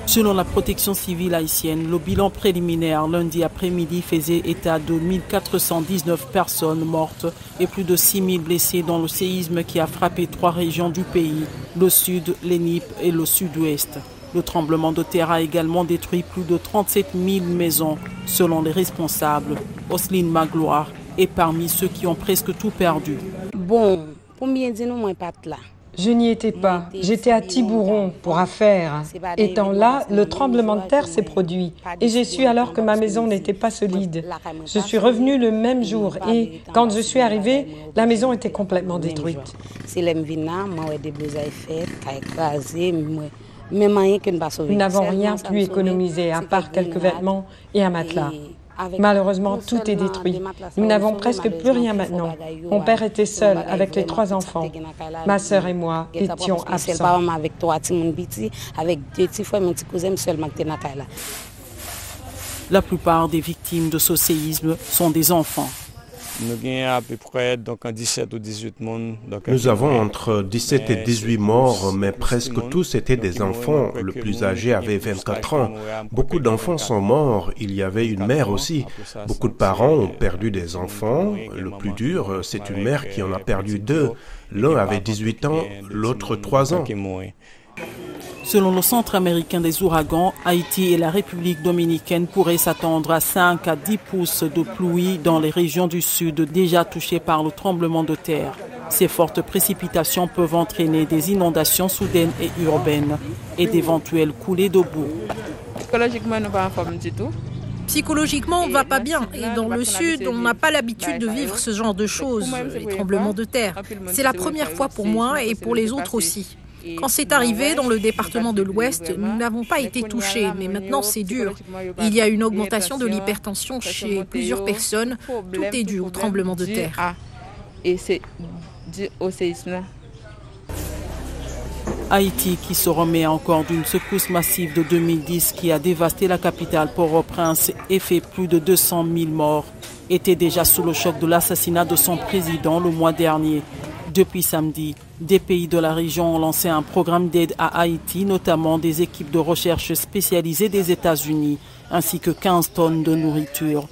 Selon la protection civile haïtienne, le bilan préliminaire lundi après-midi faisait état de 1419 personnes mortes et plus de 6000 blessés dans le séisme qui a frappé 3 régions du pays, le sud, l'ENIP et le sud-ouest. Le tremblement de terre a également détruit plus de 37 000 maisons, selon les responsables. Osline Magloire est parmi ceux qui ont presque tout perdu. Bon, pour bien dire, nous, pas là. Je n'y étais pas. J'étais à Tiburon pour affaires. Étant là, le tremblement de terre s'est produit et j'ai su alors que ma maison n'était pas solide. Je suis revenue le même jour et quand je suis arrivée, la maison était complètement détruite. Nous n'avons rien pu économiser à part quelques vêtements et un matelas. Malheureusement, tout est détruit. Nous n'avons presque plus rien maintenant. Mon père était seul avec les 3 enfants. Ma sœur et moi étions absents. La plupart des victimes de ce séisme sont des enfants. Nous avons entre 17 et 18 morts, mais presque tous étaient des enfants. Le plus âgé avait 24 ans. Beaucoup d'enfants sont morts. Il y avait une mère aussi. Beaucoup de parents ont perdu des enfants. Le plus dur, c'est une mère qui en a perdu 2. L'un avait 18 ans, l'autre 3 ans. Selon le Centre américain des ouragans, Haïti et la République dominicaine pourraient s'attendre à 5 à 10 pouces de pluie dans les régions du sud déjà touchées par le tremblement de terre. Ces fortes précipitations peuvent entraîner des inondations soudaines et urbaines et d'éventuelles coulées de boue. Psychologiquement, nous ne sommes pas en forme du tout. Psychologiquement, on ne va pas bien. Et dans le sud, on n'a pas l'habitude de vivre ce genre de choses, les tremblements de terre. C'est la première fois pour moi et pour les autres aussi. Quand c'est arrivé dans le département de l'Ouest, nous n'avons pas été touchés, mais maintenant c'est dur. Il y a une augmentation de l'hypertension chez plusieurs personnes. Tout est dû au tremblement de terre. Et c'est dû au séisme. Haïti, qui se remet encore d'une secousse massive de 2010 qui a dévasté la capitale Port-au-Prince et fait plus de 200 000 morts, était déjà sous le choc de l'assassinat de son président le mois dernier. Depuis samedi, des pays de la région ont lancé un programme d'aide à Haïti, notamment des équipes de recherche spécialisées des États-Unis, ainsi que 15 tonnes de nourriture.